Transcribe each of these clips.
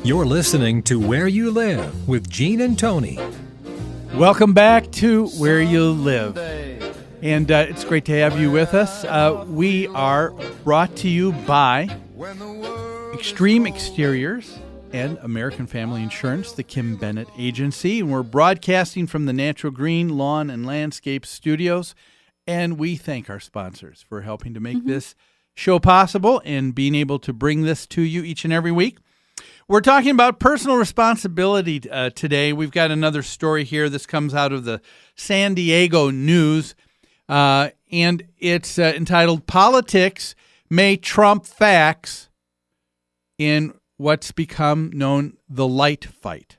You're listening to Where You Live with Gene and Tony. Welcome back to Where You Live. And it's great to have you with us. We are brought to you by Extreme Exteriors and American Family Insurance, the Kim Bennett Agency. And we're broadcasting from the Natural Green Lawn and Landscape Studios. And we thank our sponsors for helping to make this show possible and being able to bring this to you each and every week. We're talking about personal responsibility today. We've got another story here. This comes out of the San Diego News, and it's entitled, Politics May Trump Facts in What's Become Known the Light Fight.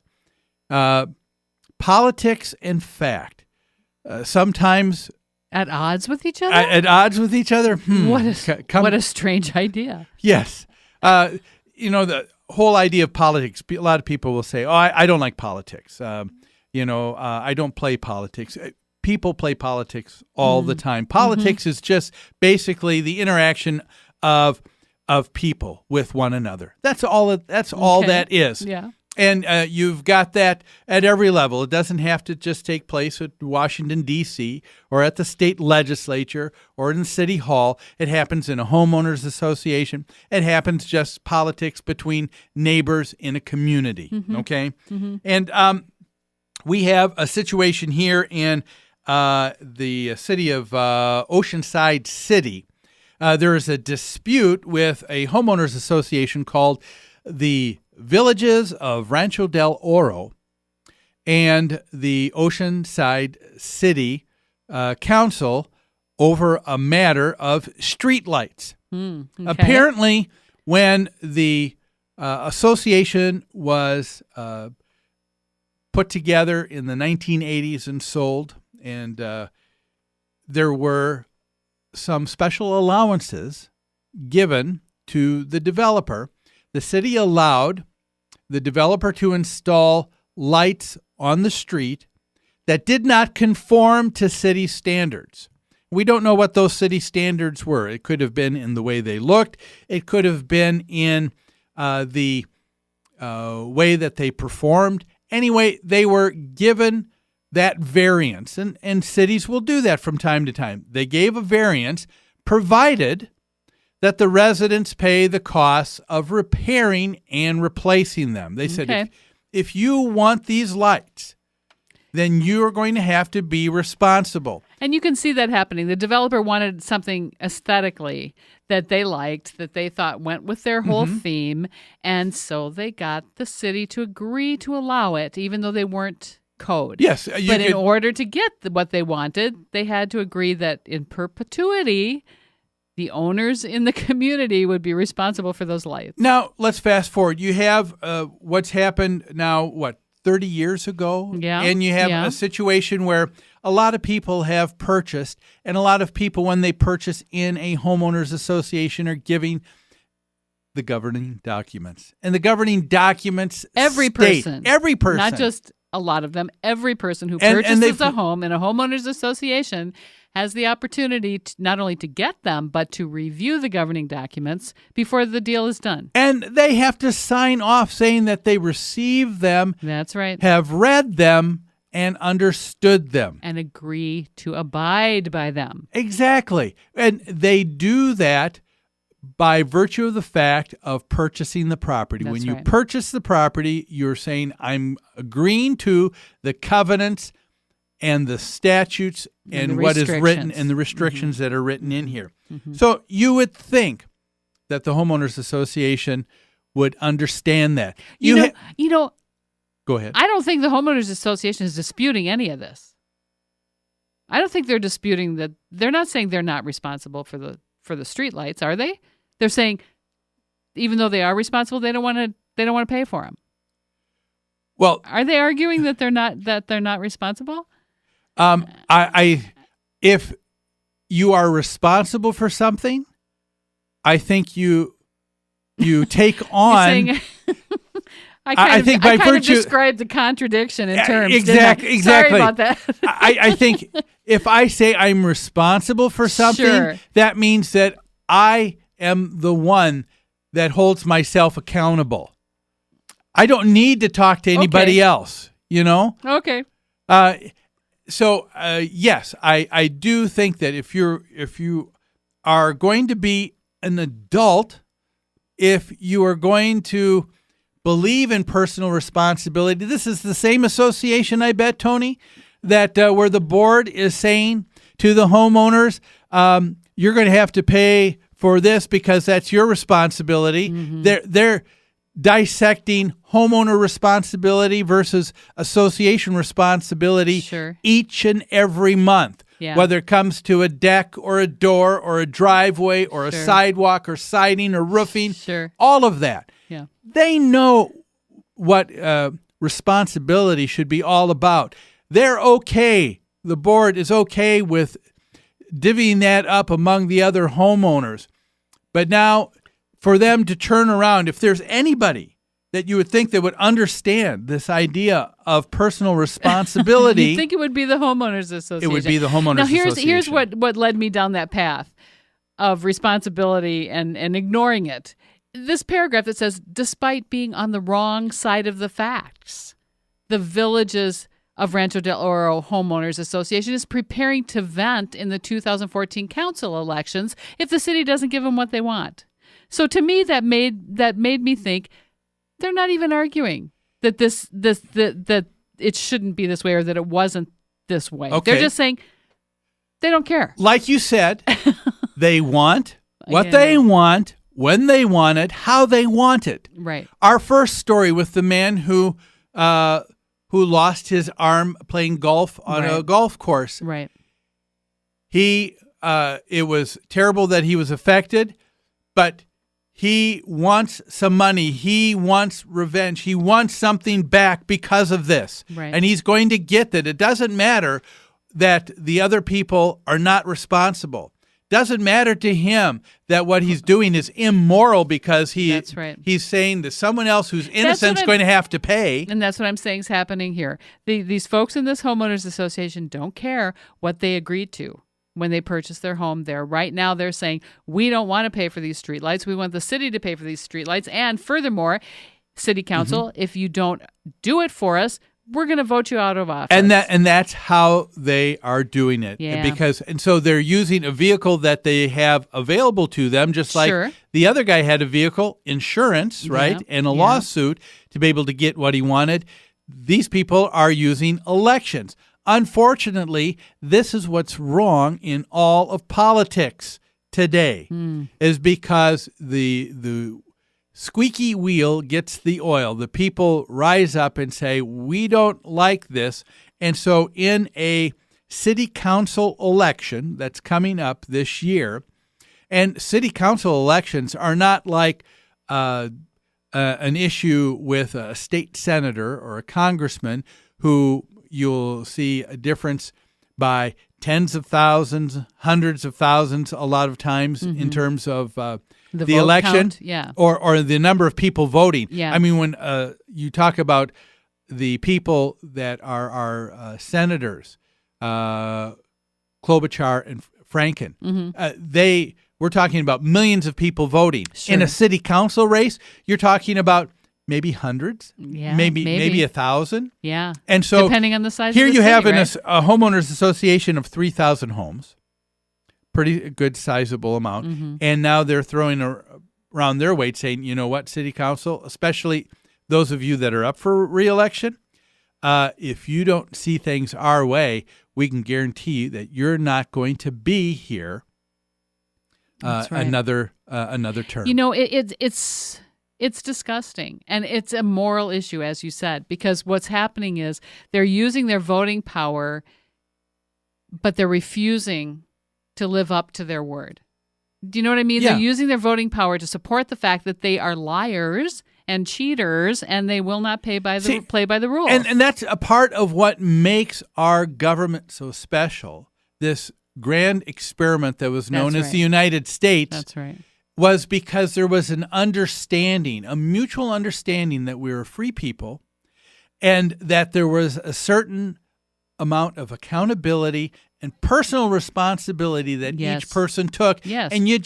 Politics and fact. Sometimes... At odds with each other? At odds with each other? What a strange idea. Yes. The whole idea of politics, a lot of people will say, I don't like politics. I don't play politics. People play politics all the time. Politics is just basically the interaction of people with one another. That's all that is. Yeah. And you've got that at every level. It doesn't have to just take place at Washington, D.C., or at the state legislature, or in City Hall. It happens in a homeowners association. It happens just politics between neighbors in a community, okay? And we have a situation here in the city of Oceanside City. There is a dispute with a homeowners association called the Villages of Rancho del Oro and the Oceanside City Council over a matter of streetlights. Okay. Apparently, when the association was put together in the 1980s and sold, and there were some special allowances given to the developer. The city allowed the developer to install lights on the street that did not conform to city standards. We don't know what those city standards were. It could have been in the way they looked. It could have been in the way that they performed. Anyway, they were given that variance, and cities will do that from time to time. They gave a variance provided that the residents pay the costs of repairing and replacing them. They said, if you want these lights, then you're going to have to be responsible. And you can see that happening. The developer wanted something aesthetically that they liked, that they thought went with their whole theme, and so they got the city to agree to allow it, even though they weren't code. Yes. But in order to get what they wanted, they had to agree that in perpetuity, the owners in the community would be responsible for those lights. Now, let's fast forward. You have what's happened now, 30 years ago? Yeah. And you have a situation where a lot of people have purchased, and a lot of people, when they purchase in a homeowners association, are giving the governing documents. And the governing documents every state, person. Not just a lot of them. Every person who purchases a home in a homeowners association has the opportunity to, not only to get them, but to review the governing documents before the deal is done. And they have to sign off saying that they received them. That's right. Have read them and understood them. And agree to abide by them. Exactly. And they do that by virtue of the fact of purchasing the property. When you purchase the property, you're saying, I'm agreeing to the covenants and the statutes and what is written and the restrictions that are written in here. So you would think that the homeowners association would understand that. You know, go ahead. I don't think the homeowners association is disputing any of this. I don't think they're disputing that. They're not saying they're not responsible for the street lights, are they? They're saying even though they are responsible, they don't want to pay for them. Well, are they arguing that they're not responsible? If you are responsible for something, I think you take on. I think by I kind virtue of described the contradiction in terms. Exactly. Sorry about that. I think if I say I'm responsible for something, Sure. that means that I am the one that holds myself accountable. I don't need to talk to anybody else, Okay. So yes, I do think that if you are going to be an adult, if you are going to believe in personal responsibility, this is the same association, I bet, Tony, that where the board is saying to the homeowners, you're going to have to pay for this because that's your responsibility. They're dissecting homeowner responsibility versus association responsibility each and every month, whether it comes to a deck or a door or a driveway or a sidewalk or siding or roofing, all of that. Yeah. They know what responsibility should be all about. They're okay. The board is okay with divvying that up among the other homeowners. But now, for them to turn around, if there's anybody that you would think that would understand this idea of personal responsibility, you think it would be the homeowners association. It would be the homeowners association. Now, here's what led me down that path of responsibility and ignoring it. This paragraph that says, despite being on the wrong side of the facts, the Villages of Rancho del Oro Homeowners Association is preparing to vent in the 2014 council elections if the city doesn't give them what they want. So to me, that made me think they're not even arguing that that it shouldn't be this way or that it wasn't this way. Okay. They're just saying they don't care. Like you said, they want what they want, when they want it, how they want it. Right. Our first story with the man who lost his arm playing golf on a golf course. Right. It was terrible that he was affected, but he wants some money. He wants revenge. He wants something back because of this. Right. And he's going to get that. It doesn't matter that the other people are not responsible. Doesn't matter to him that what he's doing is immoral because That's right. he's saying that someone else who's innocent is going to have to pay. And that's what I'm saying is happening here. These folks in this homeowners association don't care what they agreed to when they purchased their home there. Right now they're saying, we don't want to pay for these streetlights. We want the city to pay for these streetlights. And furthermore, city council, if you don't do it for us, we're going to vote you out of office. And that's how they are doing it. Yeah. So they're using a vehicle that they have available to them, just like the other guy had a vehicle, insurance, right, and a lawsuit to be able to get what he wanted. These people are using elections. Unfortunately, this is what's wrong in all of politics today, is because the squeaky wheel gets the oil. The people rise up and say, we don't like this. And so in a city council election that's coming up this year, and city council elections are not like an issue with a state senator or a congressman who you'll see a difference by tens of thousands, hundreds of thousands a lot of times in terms of the election or the number of people voting. Yeah. I mean, when you talk about the people that are our senators, Klobuchar and Franken, we're talking about millions of people voting. In a city council race, you're talking about maybe hundreds, maybe 1,000. Yeah. And so depending on the size here of the you city, have right? a homeowners association of 3,000 homes, pretty good sizable amount. And now they're throwing around their weight saying, you know what, city council, especially those of you that are up for re-election, if you don't see things our way, we can guarantee you that you're not going to be here another term. You know, it's disgusting, and it's a moral issue, as you said, because what's happening is they're using their voting power, but they're refusing to live up to their word. Do you know what I mean? Yeah. They're using their voting power to support the fact that they are liars and cheaters, and they will not play by the rules. And that's a part of what makes our government so special. This grand experiment that was known as the United States. That's right. was because there was an understanding, a mutual understanding that we were free people and that there was a certain amount of accountability and personal responsibility that Yes. each person took. Yes. And you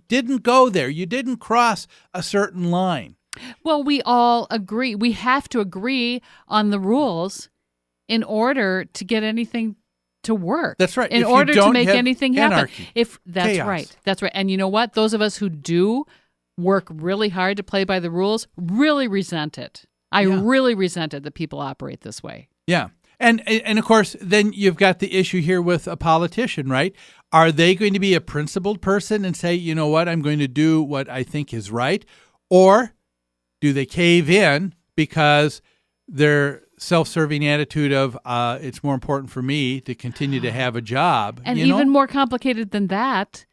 didn't go there. You didn't cross a certain line. Well, we all agree. We have to agree on the rules in order to get anything to work. That's right. In If you order to don't make have anything happen. anarchy, That's chaos. right. That's right. And you know what? Those of us who do work really hard to play by the rules really resent it. I really resent it that people operate this way. Yeah. And of course, then you've got the issue here with a politician, right? Are they going to be a principled person and say, you know what, I'm going to do what I think is right? Or do they cave in because their self-serving attitude of it's more important for me to continue to have a job? And you know? even more complicated than that,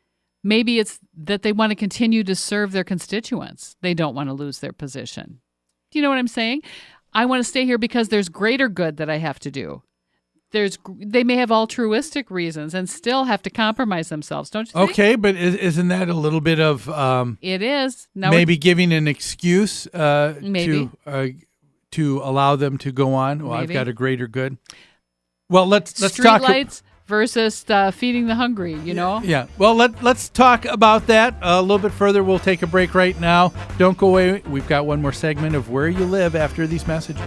maybe it's that they want to continue to serve their constituents. They don't want to lose their position. Do you know what I'm saying? I want to stay here because there's greater good that I have to do. They may have altruistic reasons and still have to compromise themselves, don't you think? Okay, but isn't that a little bit of It is. Now maybe giving an excuse Maybe. to allow them to go on? Well, Maybe. I've got a greater good. Well, let's street talk. lights versus feeding the hungry, you know? Yeah. Well, let's talk about that a little bit further. We'll take a break right now. Don't go away. We've got one more segment of Where You Live after these messages.